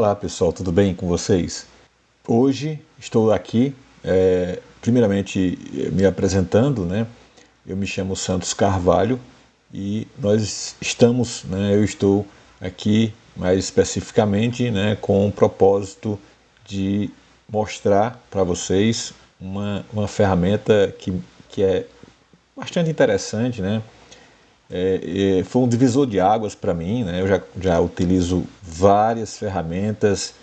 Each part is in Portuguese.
Olá pessoal, tudo bem com vocês? Hoje estou aqui, primeiramente me apresentando, né? Eu me chamo Santos Carvalho e nós estamos, né? Eu estou aqui mais especificamente, né? Com o propósito de mostrar para vocês uma ferramenta que é bastante interessante, né? Foi um divisor de águas para mim, né? Eu já utilizo várias ferramentas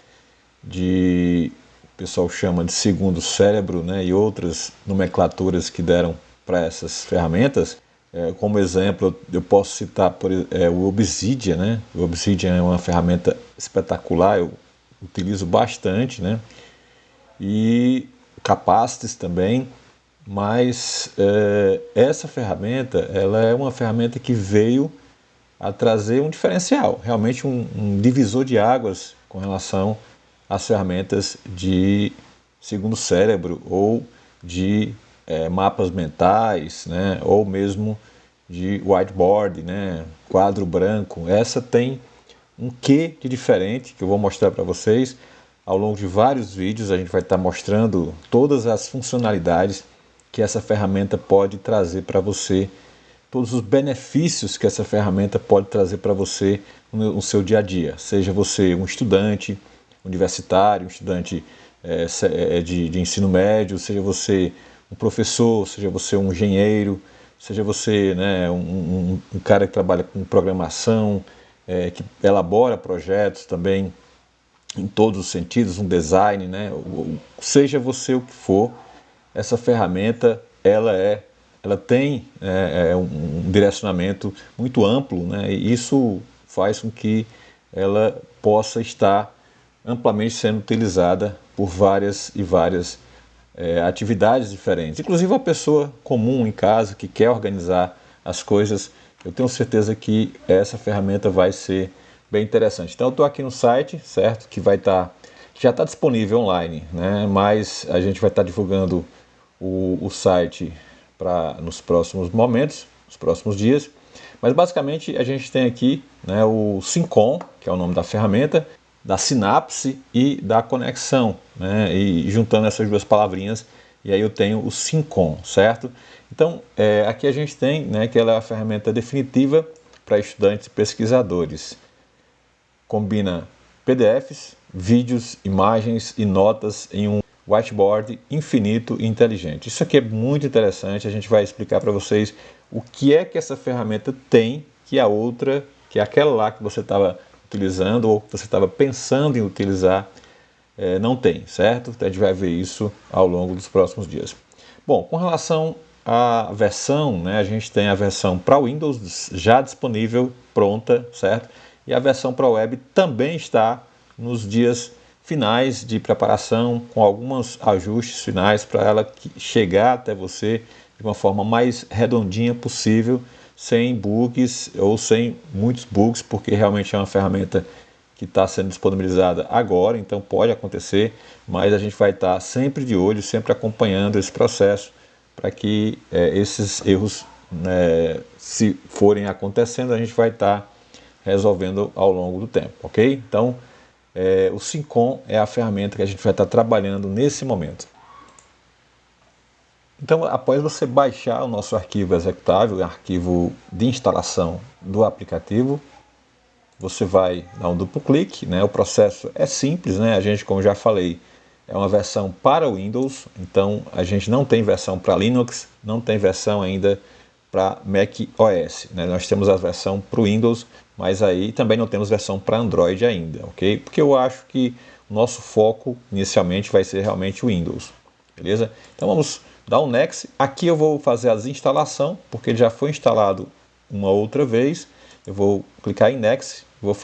o pessoal chama de segundo cérebro, né? E outras nomenclaturas que deram para essas ferramentas. Como exemplo, eu posso citar o Obsidian, né? O Obsidian é uma ferramenta espetacular, eu utilizo bastante, né? E Capacities também, mas essa ferramenta, ela é uma ferramenta que veio a trazer um diferencial, realmente um divisor de águas com relação às ferramentas de segundo cérebro ou de mapas mentais, né, ou mesmo de whiteboard, né, quadro branco. Essa tem um quê de diferente que eu vou mostrar para vocês ao longo de vários vídeos. A gente vai estar mostrando todas as funcionalidades que essa ferramenta pode trazer para você, todos os benefícios que essa ferramenta pode trazer para você no seu dia a dia. Seja você um estudante universitário, um estudante de ensino médio, seja você um professor, seja você um engenheiro, seja você, né, um cara que trabalha com programação, que elabora projetos também em todos os sentidos, um design, né? Seja você o que for, essa ferramenta ela tem um direcionamento muito amplo, né? E isso faz com que ela possa estar amplamente sendo utilizada por várias e várias atividades diferentes. Inclusive a pessoa comum em casa que quer organizar as coisas, eu tenho certeza que essa ferramenta vai ser bem interessante. Então eu estou aqui no site, certo? Que vai estar, já está disponível online, né? Mas a gente vai estar divulgando o site nos próximos momentos, nos próximos dias. Mas basicamente a gente tem aqui, né, o Syncon, que é o nome da ferramenta, da sinapse e da conexão, né? E juntando essas duas palavrinhas, e aí eu tenho o Syncon, certo? Então, aqui a gente tem, né, que ela é a ferramenta definitiva para estudantes e pesquisadores. Combina PDFs, vídeos, imagens e notas em um whiteboard infinito e inteligente. Isso aqui é muito interessante, a gente vai explicar para vocês o que é que essa ferramenta tem que a outra, que é aquela lá que você estava utilizando ou que você estava pensando em utilizar, não tem, certo? Então a gente vai ver isso ao longo dos próximos dias. Bom, com relação à versão, né, a gente tem a versão para Windows já disponível, pronta, certo? E a versão para web também está nos dias finais de preparação, com alguns ajustes finais para ela chegar até você de uma forma mais redondinha possível, sem bugs ou sem muitos bugs, porque realmente é uma ferramenta que está sendo disponibilizada agora, então pode acontecer, mas a gente vai estar sempre de olho, sempre acompanhando esse processo para que esses erros, né, se forem acontecendo, a gente vai estar resolvendo ao longo do tempo, ok? Então, o Syncon é a ferramenta que a gente vai estar trabalhando nesse momento. Então, após você baixar o nosso arquivo executável, o arquivo de instalação do aplicativo, você vai dar um duplo clique, né? O processo é simples, né? A gente, como já falei, é uma versão para Windows, então a gente não tem versão para Linux, não tem versão ainda para Mac OS, né? Nós temos a versão para o Windows, mas aí também não temos versão para Android ainda, ok? Porque eu acho que o nosso foco inicialmente vai ser realmente o Windows, beleza? Então vamos dar um Next. Aqui eu vou fazer a desinstalação, porque ele já foi instalado uma outra vez. Eu vou clicar em Next, vou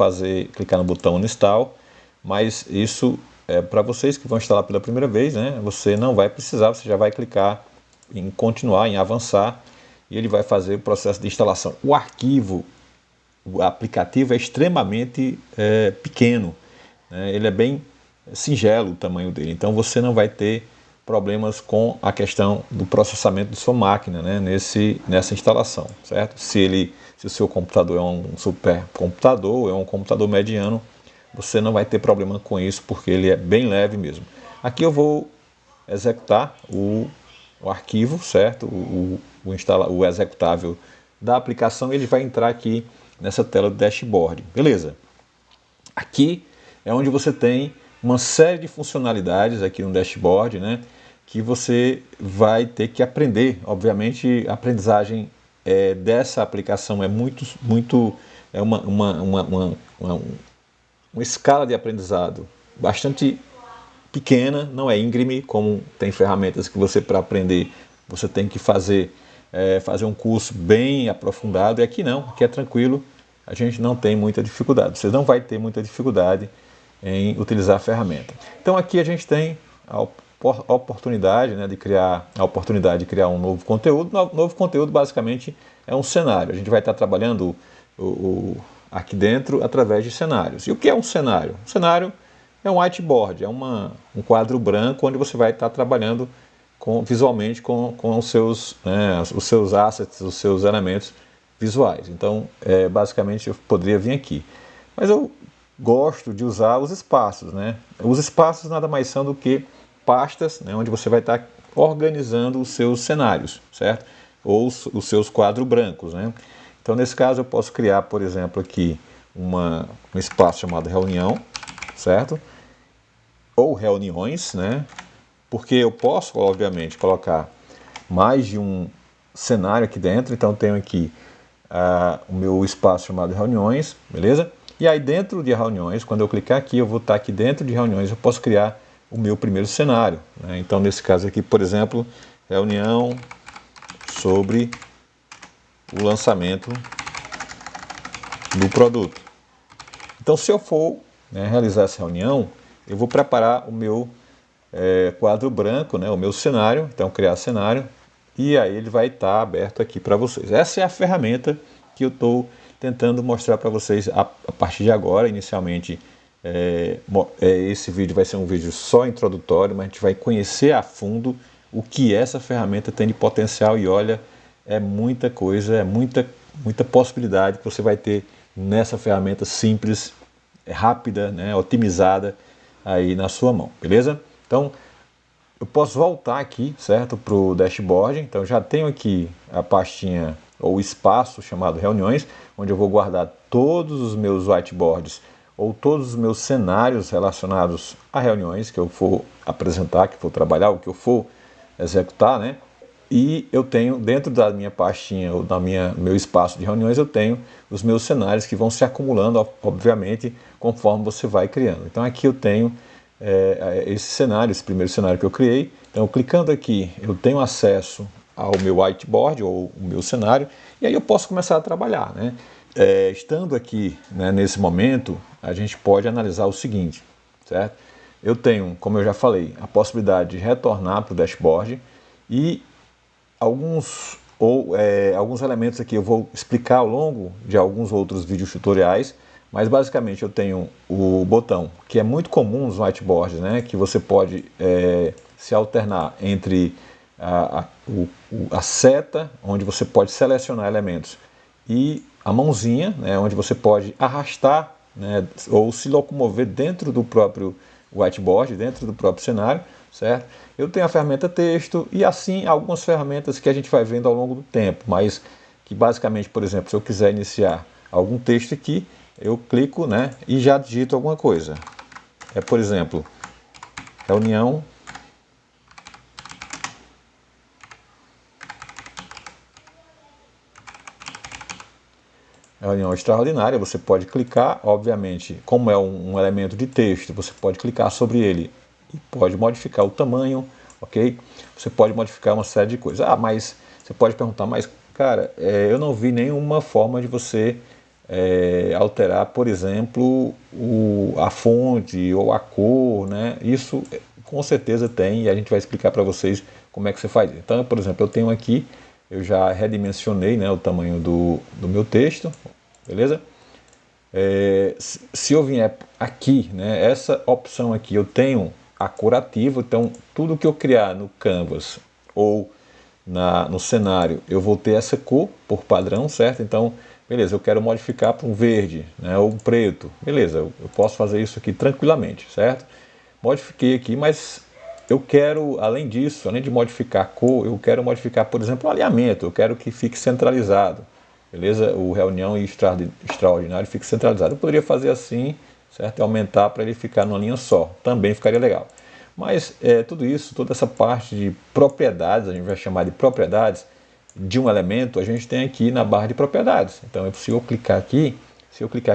clicar no botão Install, mas isso é para vocês que vão instalar pela primeira vez, né? Você não vai precisar, você já vai clicar em continuar, em avançar, e ele vai fazer o processo de instalação. O aplicativo é extremamente pequeno, né? Ele é bem singelo o tamanho dele, então você não vai ter problemas com a questão do processamento de sua máquina, né, nessa instalação, certo? Se o seu computador é um supercomputador, é um computador mediano, você não vai ter problema com isso, porque ele é bem leve mesmo. Aqui eu vou executar o arquivo, certo? O executável da aplicação, ele vai entrar aqui nessa tela do dashboard, beleza? Aqui é onde você tem uma série de funcionalidades aqui no dashboard, né? Que você vai ter que aprender. Obviamente, a aprendizagem dessa aplicação é é uma escala de aprendizado bastante pequena, não é íngreme, como tem ferramentas que você, para aprender, você tem que fazer um curso bem aprofundado, e aqui não, aqui é tranquilo, a gente não tem muita dificuldade, você não vai ter muita dificuldade em utilizar a ferramenta. Então aqui a gente tem a oportunidade, né, de criar um novo conteúdo. Novo conteúdo basicamente é um cenário, a gente vai estar trabalhando aqui dentro através de cenários. E o que é um cenário? Um cenário é um whiteboard, é um quadro branco onde você vai estar trabalhando visualmente com os seus assets, os seus elementos visuais. Então, basicamente, eu poderia vir aqui. Mas eu gosto de usar os espaços, né? Os espaços nada mais são do que pastas, né, onde você vai estar organizando os seus cenários, certo? Ou os seus quadros brancos, né? Então, nesse caso, eu posso criar, por exemplo, aqui um espaço chamado reunião, certo? Ou reuniões, né? Porque eu posso, obviamente, colocar mais de um cenário aqui dentro. Então, eu tenho aqui o meu espaço chamado reuniões, beleza? E aí, dentro de reuniões, quando eu clicar aqui, eu vou estar aqui dentro de reuniões, eu posso criar o meu primeiro cenário, né? Então, nesse caso aqui, por exemplo, reunião sobre o lançamento do produto. Então, se eu for, né, realizar essa reunião, eu vou preparar o meu quadro branco, né, o meu cenário. Então, criar cenário, e aí ele vai estar aberto aqui para vocês. Essa é a ferramenta que eu estou tentando mostrar para vocês a partir de agora. Inicialmente, esse vídeo vai ser um vídeo só introdutório, mas a gente vai conhecer a fundo o que essa ferramenta tem de potencial. E olha, é muita coisa, é muita possibilidade que você vai ter nessa ferramenta simples, rápida, né, otimizada aí na sua mão, beleza? Então, eu posso voltar aqui, certo, para o dashboard. Então, já tenho aqui a pastinha ou espaço chamado reuniões, onde eu vou guardar todos os meus whiteboards ou todos os meus cenários relacionados a reuniões que eu for apresentar, que for trabalhar, o que eu for executar, né? E eu tenho dentro da minha pastinha ou meu espaço de reuniões, eu tenho os meus cenários que vão se acumulando, obviamente, conforme você vai criando. Então aqui eu tenho esse cenário, esse primeiro cenário que eu criei. Então, clicando aqui, eu tenho acesso ao meu whiteboard ou o meu cenário, e aí eu posso começar a trabalhar, né? Estando aqui, né, nesse momento, a gente pode analisar o seguinte, certo? Eu tenho, como eu já falei, a possibilidade de retornar para o dashboard, e alguns elementos aqui eu vou explicar ao longo de alguns outros vídeos tutoriais, mas basicamente eu tenho o botão, que é muito comum nos whiteboards, né, que você pode se alternar entre a seta, onde você pode selecionar elementos, e a mãozinha, né, onde você pode arrastar, né, ou se locomover dentro do próprio whiteboard, dentro do próprio cenário, certo? Eu tenho a ferramenta texto e assim algumas ferramentas que a gente vai vendo ao longo do tempo, mas que basicamente, por exemplo, se eu quiser iniciar algum texto aqui, eu clico, né, e já digito alguma coisa. Por exemplo, reunião extraordinária. Você pode clicar, obviamente, como é um elemento de texto, você pode clicar sobre ele e pode modificar o tamanho, ok? Você pode modificar uma série de coisas. Mas você pode perguntar, mas cara, eu não vi nenhuma forma de você alterar, por exemplo, a fonte ou a cor, né? Isso com certeza tem, e a gente vai explicar para vocês como é que você faz. Então, por exemplo, eu tenho aqui, eu já redimensionei, né, o tamanho do meu texto, beleza? Se eu vier aqui, né, essa opção aqui, eu tenho a cor ativa. Então tudo que eu criar no Canvas ou no cenário, eu vou ter essa cor por padrão, certo? Então Beleza, eu quero modificar para um verde, né, ou um preto. Beleza, eu posso fazer isso aqui tranquilamente, certo? Modifiquei aqui, mas eu quero, além disso, além de modificar a cor, eu quero modificar, por exemplo, o alinhamento. Eu quero que fique centralizado, beleza? O reunião e extraordinário fique centralizado. Eu poderia fazer assim, certo? E aumentar para ele ficar numa linha só. Também ficaria legal. Mas tudo isso, toda essa parte de propriedades, a gente vai chamar de propriedades de um elemento, a gente tem aqui na barra de propriedades. Então, se eu clicar aqui,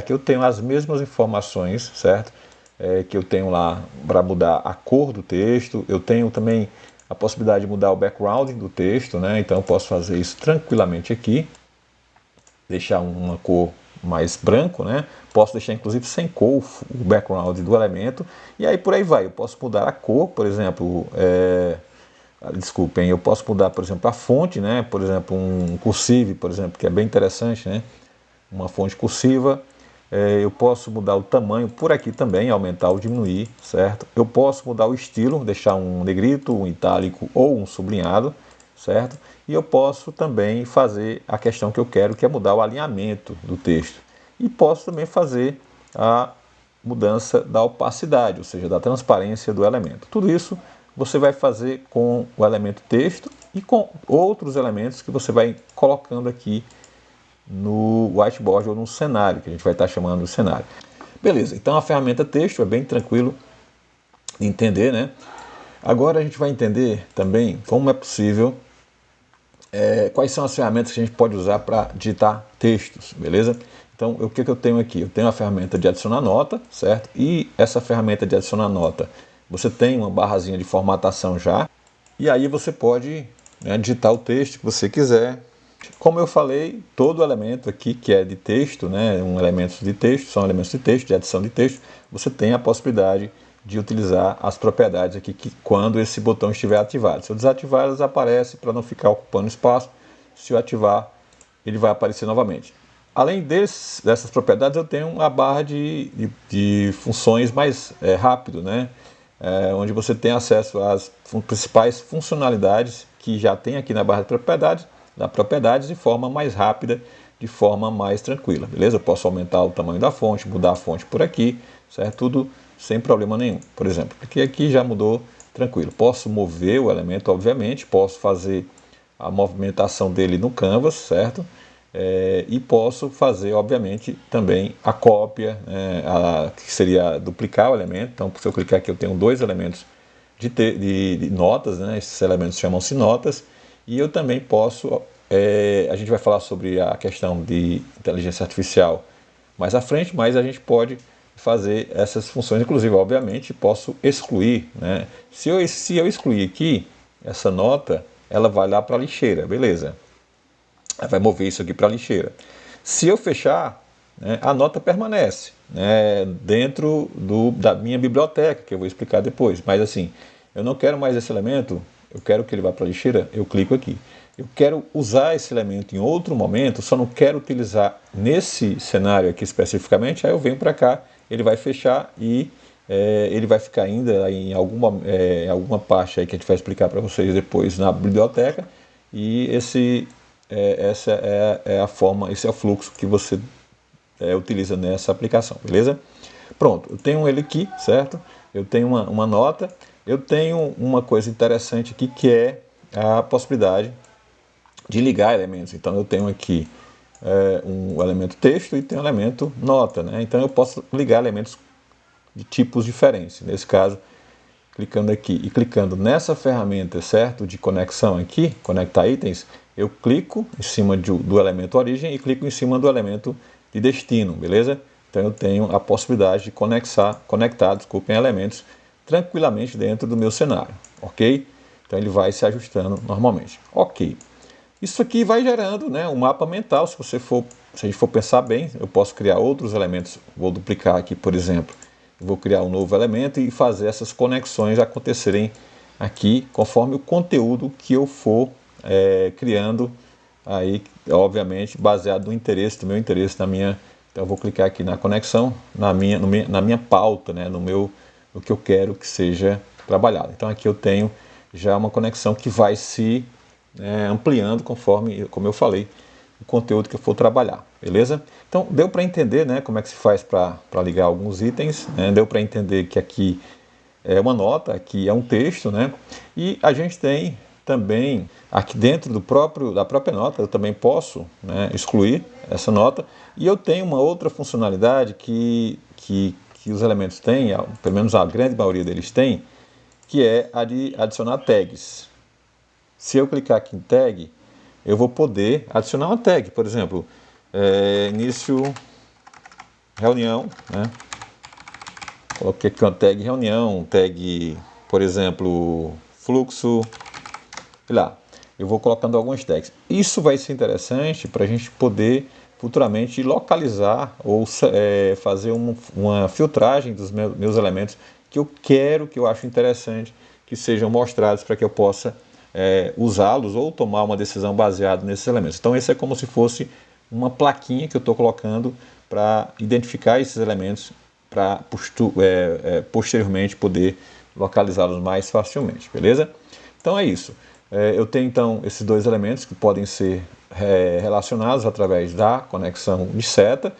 eu tenho as mesmas informações, certo? Que eu tenho lá para mudar a cor do texto. Eu tenho também a possibilidade de mudar o background do texto, né? Então, eu posso fazer isso tranquilamente aqui, deixar uma cor mais branco, né? Posso deixar inclusive sem cor o background do elemento, e aí por aí vai. Eu posso mudar a cor, por exemplo, desculpem, eu posso mudar, por exemplo, a fonte, né? Por exemplo, um cursive, por exemplo, que é bem interessante, né? Uma fonte cursiva. Eu posso mudar o tamanho por aqui também, aumentar ou diminuir, certo? Eu posso mudar o estilo, deixar um negrito, um itálico ou um sublinhado, certo? E eu posso também fazer a questão que eu quero, que é mudar o alinhamento do texto. E posso também fazer a mudança da opacidade, ou seja, da transparência do elemento. Tudo isso você vai fazer com o elemento texto e com outros elementos que você vai colocando aqui no whiteboard ou no cenário, que a gente vai estar chamando de cenário. Beleza, então a ferramenta texto é bem tranquilo de entender, né? Agora a gente vai entender também como é possível, quais são as ferramentas que a gente pode usar para digitar textos, beleza? Então, o que eu tenho aqui? Eu tenho a ferramenta de adicionar nota, certo? E essa ferramenta de adicionar nota, você tem uma barrazinha de formatação já, e aí você pode, né, digitar o texto que você quiser. Como eu falei, todo elemento aqui que é de texto, né, são elementos de texto, de adição de texto, você tem a possibilidade de utilizar as propriedades aqui quando esse botão estiver ativado. Se eu desativar, elas aparecem para não ficar ocupando espaço. Se eu ativar, ele vai aparecer novamente. Além dessas propriedades, eu tenho uma barra de funções mais rápido, né? Onde você tem acesso às principais funcionalidades que já tem aqui na barra da propriedades de forma mais rápida, de forma mais tranquila, beleza? Eu posso aumentar o tamanho da fonte, mudar a fonte por aqui, certo? Tudo sem problema nenhum. Por exemplo, porque aqui já mudou tranquilo. Posso mover o elemento, obviamente, posso fazer a movimentação dele no canvas, certo? E posso fazer, obviamente, também a cópia, que seria duplicar o elemento. Então, se eu clicar aqui, eu tenho dois elementos de notas, né? Esses elementos chamam-se notas, e eu também posso, a gente vai falar sobre a questão de inteligência artificial mais à frente, mas a gente pode fazer essas funções, inclusive, obviamente, posso excluir, né? Se eu excluir aqui, essa nota, ela vai lá para a lixeira, beleza? Vai mover isso aqui para a lixeira. Se eu fechar, né, a nota permanece, né, dentro da minha biblioteca, que eu vou explicar depois. Mas assim, eu não quero mais esse elemento, eu quero que ele vá para a lixeira, eu clico aqui. Eu quero usar esse elemento em outro momento, só não quero utilizar nesse cenário aqui especificamente, aí eu venho para cá, ele vai fechar e ele vai ficar ainda em alguma parte aí que a gente vai explicar para vocês depois na biblioteca, e essa é a forma, esse é o fluxo que você utiliza nessa aplicação, beleza? Pronto, eu tenho ele aqui, certo? Eu tenho uma nota, eu tenho uma coisa interessante aqui que é a possibilidade de ligar elementos. Então eu tenho aqui um elemento texto e tenho um elemento nota, né? Então eu posso ligar elementos de tipos diferentes. Nesse caso, clicando aqui e clicando nessa ferramenta, certo, de conexão aqui, conectar itens, eu clico em cima do elemento origem e clico em cima do elemento de destino, beleza? Então eu tenho a possibilidade de conectar elementos tranquilamente dentro do meu cenário, ok? Então ele vai se ajustando normalmente. Ok. Isso aqui vai gerando, né, um mapa mental. Se a gente for pensar bem, eu posso criar outros elementos. Vou duplicar aqui, por exemplo. Vou criar um novo elemento e fazer essas conexões acontecerem aqui conforme o conteúdo que eu for criando aí, obviamente, baseado no meu interesse, na minha. Então eu vou clicar aqui na conexão, na minha pauta, né, no que eu quero que seja trabalhado. Então aqui eu tenho já uma conexão que vai se ampliando conforme, como eu falei, o conteúdo que eu for trabalhar, beleza? Então deu para entender, né, como é que se faz para ligar alguns itens, né? Deu para entender que aqui é uma nota, aqui é um texto, né? E a gente tem também aqui dentro da própria nota, eu também posso, né, excluir essa nota. E eu tenho uma outra funcionalidade que os elementos têm, pelo menos a grande maioria deles tem, que é a de adicionar tags. Se eu clicar aqui em tag, eu vou poder adicionar uma tag, por exemplo, início reunião, né? Coloquei aqui uma tag reunião, tag, por exemplo, fluxo, sei lá. Eu vou colocando algumas tags. Isso vai ser interessante para a gente poder futuramente localizar ou fazer uma filtragem dos meus elementos que eu quero, que eu acho interessante que sejam mostrados para que eu possa usá-los ou tomar uma decisão baseada nesses elementos. Então esse é como se fosse uma plaquinha que eu estou colocando para identificar esses elementos para posteriormente poder localizá-los mais facilmente, beleza? Então é isso. Eu tenho então esses dois elementos que podem ser relacionados através da conexão de seta.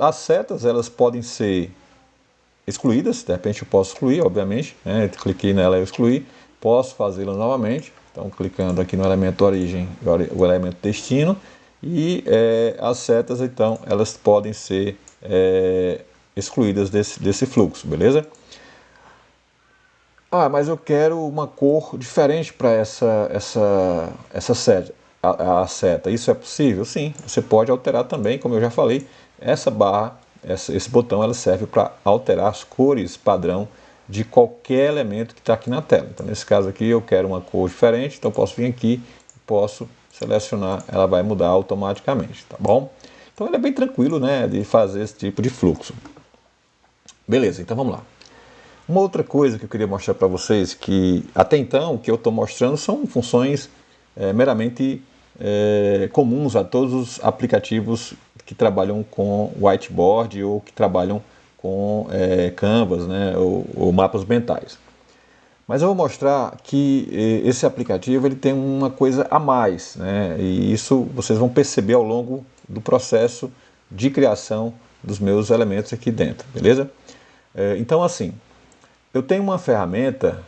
As setas elas podem ser excluídas, de repente eu posso excluir, obviamente, né? Cliquei nela e excluí, posso fazê-la novamente, então clicando aqui no elemento origem, o elemento destino, e as setas então elas podem ser excluídas desse fluxo, beleza? Ah, mas eu quero uma cor diferente para essa seta, a seta. Isso é possível? Sim, você pode alterar também, como eu já falei, essa barra, esse botão, ela serve para alterar as cores padrão de qualquer elemento que está aqui na tela. Então, nesse caso aqui, eu quero uma cor diferente, então eu posso vir aqui, posso selecionar, ela vai mudar automaticamente, tá bom? Então, ele é bem tranquilo, né, de fazer esse tipo de fluxo. Beleza, então vamos lá. Uma outra coisa que eu queria mostrar para vocês, que até então o que eu estou mostrando são funções meramente comuns a todos os aplicativos que trabalham com whiteboard ou que trabalham com Canvas, né, ou mapas mentais. Mas eu vou mostrar que esse aplicativo ele tem uma coisa a mais, né, e isso vocês vão perceber ao longo do processo de criação dos meus elementos aqui dentro, beleza? Então assim, eu tenho uma ferramenta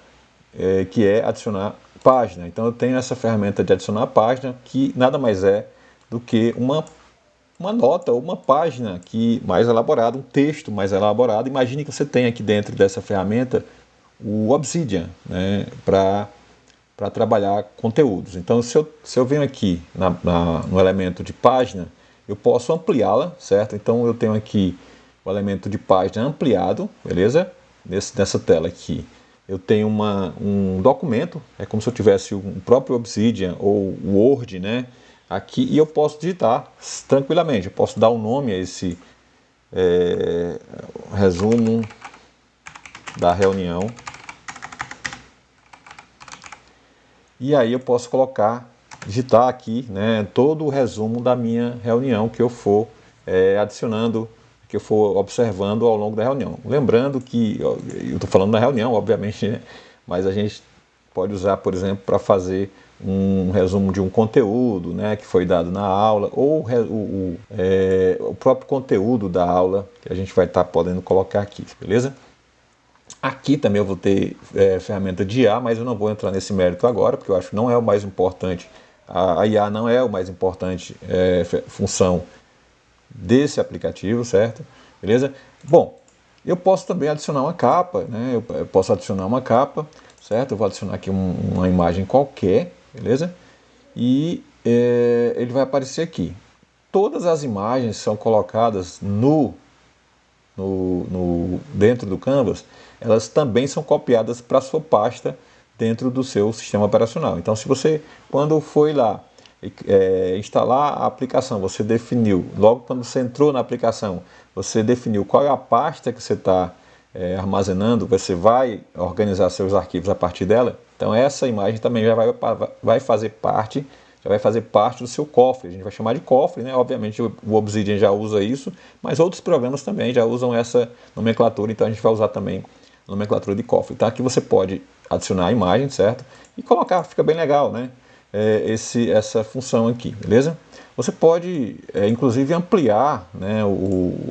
que é adicionar página. Então eu tenho essa ferramenta de adicionar página que nada mais é do que uma nota ou uma página mais elaborada, um texto mais elaborado. Imagine que você tem aqui dentro dessa ferramenta o Obsidian, né, para trabalhar conteúdos. Então se eu venho aqui no elemento de página, eu posso ampliá-la, certo? Então eu tenho aqui o elemento de página ampliado, beleza? Nessa tela aqui eu tenho um documento, é como se eu tivesse um próprio Obsidian ou o Word, né, aqui, e eu posso digitar tranquilamente. Eu posso dar um nome a esse resumo da reunião, e aí eu posso digitar aqui, né, todo o resumo da minha reunião que eu for adicionando, que eu for observando ao longo da reunião. Lembrando que eu estou falando da reunião, obviamente, né, mas a gente pode usar, por exemplo, para fazer um resumo de um conteúdo, né, que foi dado na aula, ou o próprio conteúdo da aula que a gente vai estar podendo colocar aqui, beleza? Aqui também eu vou ter ferramenta de IA, mas eu não vou entrar nesse mérito agora, porque eu acho que não é o mais importante. A IA não é o mais importante função desse aplicativo, certo? Beleza? Bom, eu posso também adicionar uma capa, né? Eu posso adicionar uma capa, certo? Eu vou adicionar aqui uma imagem qualquer, beleza? E ele vai aparecer aqui. Todas as imagens são colocadas dentro do Canvas, elas também são copiadas para a sua pasta dentro do seu sistema operacional. Então, se você, quando foi lá instalar a aplicação, você definiu, logo quando você entrou na aplicação, você definiu qual é a pasta que você está armazenando, você vai organizar seus arquivos a partir dela. Então, essa imagem também já vai fazer parte do seu cofre. A gente vai chamar de cofre, né? Obviamente o Obsidian já usa isso, mas outros programas também já usam essa nomenclatura, então a gente vai usar também a nomenclatura de cofre. Então aqui você pode adicionar a imagem, certo? E colocar, fica bem legal, né? Essa função aqui, beleza? Você pode, inclusive, ampliar, né,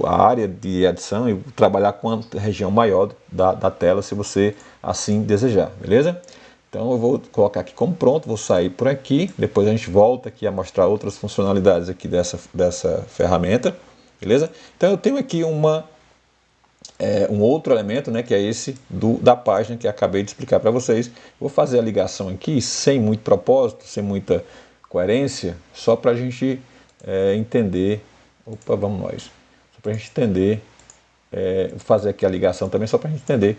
a área de edição e trabalhar com a região maior da tela, se você assim desejar, beleza? Então eu vou colocar aqui como pronto, vou sair por aqui, depois a gente volta aqui a mostrar outras funcionalidades aqui dessa ferramenta, beleza? Então eu tenho aqui um outro elemento, né, que é esse da página que acabei de explicar para vocês. Vou fazer a ligação aqui sem muito propósito, sem muita coerência, só para a gente entender. Opa, vamos nós. Só para a gente entender, vou fazer aqui a ligação também, só para a gente entender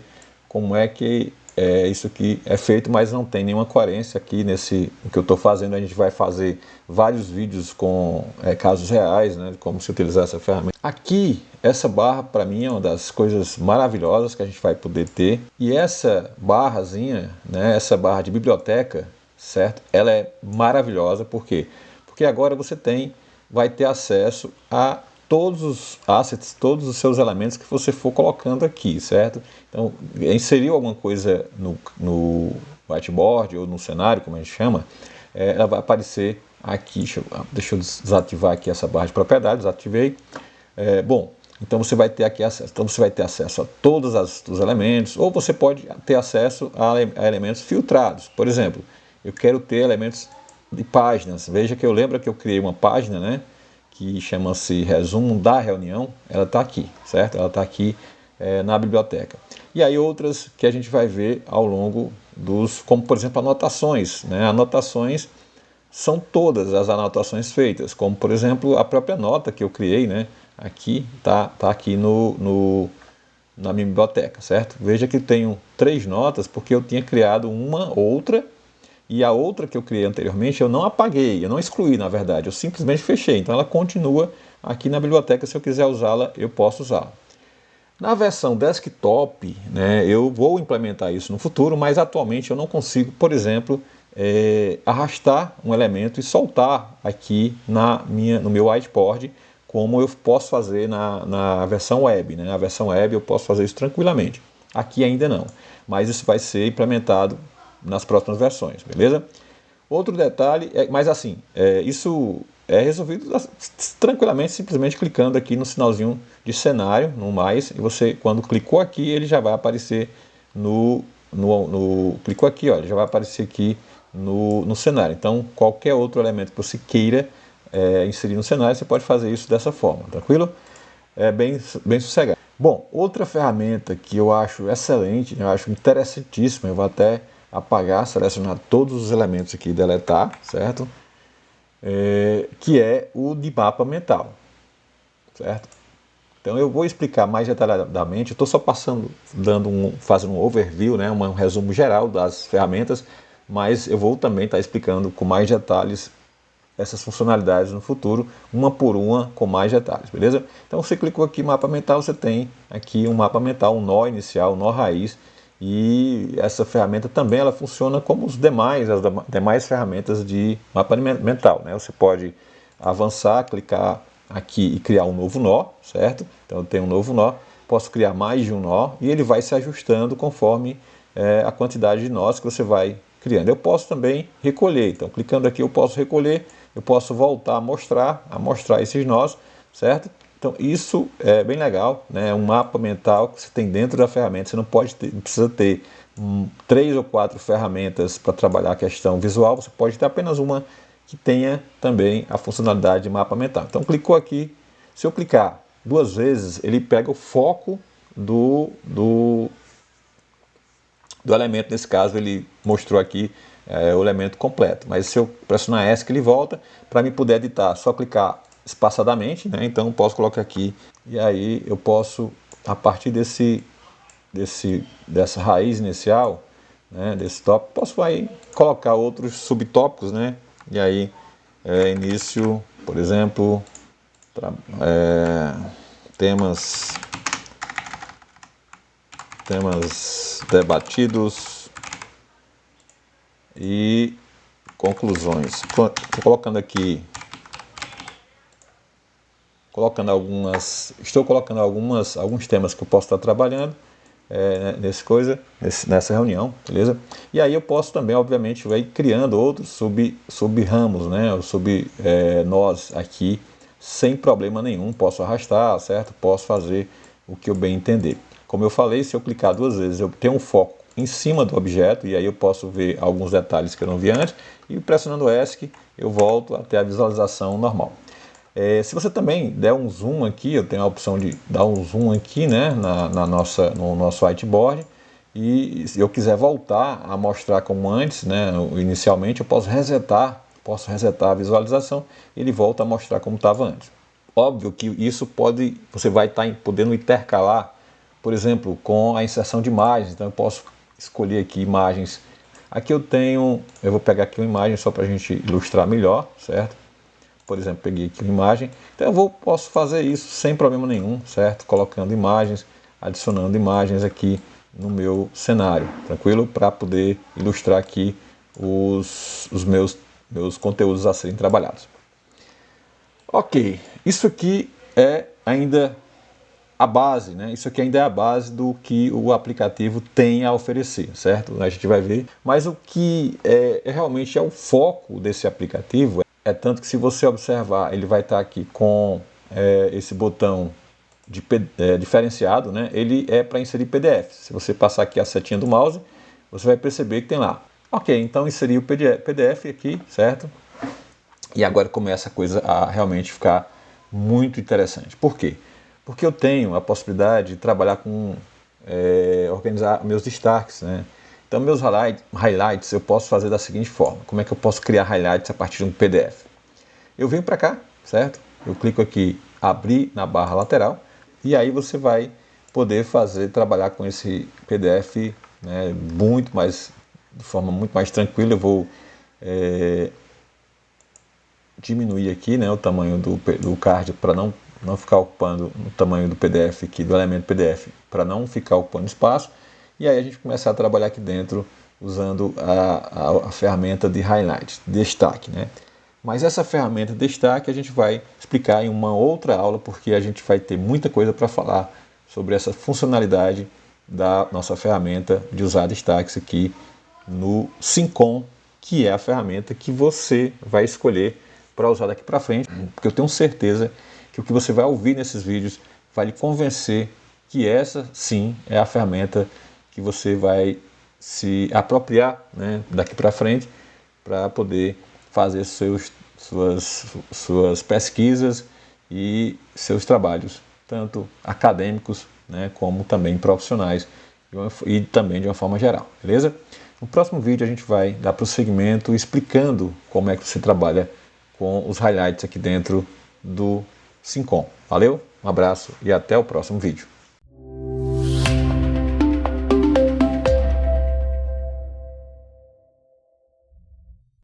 como é que isso aqui é feito, mas não tem nenhuma coerência aqui nesse o que eu estou fazendo. A gente vai fazer vários vídeos com casos reais, né, de como se utilizar essa ferramenta. Aqui, essa barra para mim é uma das coisas maravilhosas que a gente vai poder ter. E essa barrazinha, né, essa barra de biblioteca, certo? Ela é maravilhosa, por quê? Porque agora você vai ter acesso a todos os assets, todos os seus elementos que você for colocando aqui, certo? Então, inseriu alguma coisa no whiteboard ou no cenário, como a gente chama, ela vai aparecer aqui. Deixa eu desativar aqui essa barra de propriedades, desativei. Bom, então você vai ter aqui acesso. Então você vai ter acesso a todos os elementos, ou você pode ter acesso a elementos filtrados. Por exemplo, eu quero ter elementos de páginas. Veja que eu lembro que eu criei uma página, né, que chama-se resumo da reunião. Ela está aqui, certo? Ela está aqui na biblioteca. E aí outras que a gente vai ver ao longo como por exemplo anotações, né? Anotações são todas as anotações feitas, como por exemplo a própria nota que eu criei, né? Aqui tá aqui na minha biblioteca, certo? Veja que tenho 3 notas porque eu tinha criado uma outra, e a outra que eu criei anteriormente eu não apaguei, eu não excluí, na verdade, eu simplesmente fechei. Então ela continua aqui na biblioteca, se eu quiser usá-la, eu posso usá-la. Na versão desktop, né, eu vou implementar isso no futuro, mas atualmente eu não consigo, por exemplo, arrastar um elemento e soltar aqui no meu whiteboard, como eu posso fazer na versão web. Né? Na versão web eu posso fazer isso tranquilamente. Aqui ainda não, mas isso vai ser implementado nas próximas versões, beleza? Outro detalhe, mas assim, isso é resolvido tranquilamente, simplesmente clicando aqui no sinalzinho de cenário, no mais, e você, quando clicou aqui, ele já vai aparecer clicou aqui, ó, ele já vai aparecer aqui no cenário. Então, qualquer outro elemento que você queira inserir no cenário, você pode fazer isso dessa forma, tranquilo? É bem sossegado. Bom, outra ferramenta que eu acho excelente, eu acho interessantíssima, eu vou até apagar, selecionar todos os elementos aqui e deletar, certo? Que é o de mapa mental, certo? Então eu vou explicar mais detalhadamente, eu estou só fazendo um overview, né, um resumo geral das ferramentas, mas eu vou também estar explicando com mais detalhes essas funcionalidades no futuro, uma por uma, com mais detalhes, beleza? Então você clicou aqui em mapa mental, você tem aqui um mapa mental, um nó inicial, um nó raiz, e essa ferramenta também ela funciona como as demais ferramentas de mapa mental, né? Você pode avançar, clicar aqui e criar um novo nó, certo? Então eu tenho um novo nó, posso criar mais de um nó e ele vai se ajustando conforme a quantidade de nós que você vai criando. Eu posso também recolher, então clicando aqui eu posso recolher, eu posso voltar a mostrar esses nós, certo? Então isso é bem legal, né? Um mapa mental que você tem dentro da ferramenta, você não precisa ter 3 ou 4 ferramentas para trabalhar a questão visual, você pode ter apenas uma que tenha também a funcionalidade de mapa mental. Então clicou aqui, se eu clicar 2 vezes, ele pega o foco do elemento. Nesse caso ele mostrou aqui o elemento completo, mas se eu pressionar ESC ele volta. Para mim poder editar, só clicar espaçadamente, né? Então posso colocar aqui, e aí eu posso, a partir dessa raiz inicial, né, desse tópico, posso aí colocar outros subtópicos, né? E aí início, por exemplo, temas debatidos e conclusões. Estou colocando alguns temas que eu posso estar trabalhando, nessa reunião, beleza? E aí eu posso também, obviamente, ir criando outros sub-ramos, né? Nós aqui, sem problema nenhum, posso arrastar, certo? Posso fazer o que eu bem entender. Como eu falei, se eu clicar 2 vezes, eu tenho um foco em cima do objeto, e aí eu posso ver alguns detalhes que eu não vi antes, e pressionando ESC, eu volto até a visualização normal. Se você também der um zoom aqui, eu tenho a opção de dar um zoom aqui, né, no nosso whiteboard, e se eu quiser voltar a mostrar como antes, né, inicialmente, eu posso resetar a visualização, ele volta a mostrar como estava antes. Óbvio que isso você vai estar podendo intercalar, por exemplo, com a inserção de imagens. Então eu posso escolher aqui imagens. Aqui eu vou pegar aqui uma imagem só para a gente ilustrar melhor, certo? Por exemplo, peguei aqui uma imagem, então posso fazer isso sem problema nenhum, certo? Colocando imagens, adicionando imagens aqui no meu cenário, tranquilo? Para poder ilustrar aqui os meus conteúdos a serem trabalhados. Ok, isso aqui é ainda a base, né? Isso aqui ainda é a base do que o aplicativo tem a oferecer, certo? A gente vai ver, mas o que realmente é o foco desse aplicativo é tanto que, se você observar, ele vai estar aqui com esse botão diferenciado, né? Ele é para inserir PDF. Se você passar aqui a setinha do mouse, você vai perceber que tem lá. Ok, então inseri o PDF aqui, certo? E agora começa a coisa a realmente ficar muito interessante. Por quê? Porque eu tenho a possibilidade de trabalhar com organizar meus destaques, né? Então, meus highlights eu posso fazer da seguinte forma. Como é que eu posso criar highlights a partir de um PDF? Eu venho para cá, certo? Eu clico aqui, abrir na barra lateral, e aí você vai poder trabalhar com esse PDF, né, de forma muito mais tranquila. Eu vou diminuir aqui, né, o tamanho do card para não ficar ocupando o tamanho do PDF aqui, do elemento PDF, para não ficar ocupando espaço. E aí a gente começa a trabalhar aqui dentro usando a ferramenta de highlight, destaque, né? Mas essa ferramenta de destaque a gente vai explicar em uma outra aula, porque a gente vai ter muita coisa para falar sobre essa funcionalidade da nossa ferramenta de usar destaques aqui no Syncom, que é a ferramenta que você vai escolher para usar daqui para frente, porque eu tenho certeza que o que você vai ouvir nesses vídeos vai lhe convencer que essa sim é a ferramenta que você vai se apropriar, né, daqui para frente, para poder fazer suas pesquisas e seus trabalhos, tanto acadêmicos, né, como também profissionais, e também de uma forma geral, beleza? No próximo vídeo a gente vai dar prosseguimento explicando como é que você trabalha com os highlights aqui dentro do Syncom. Valeu, um abraço e até o próximo vídeo.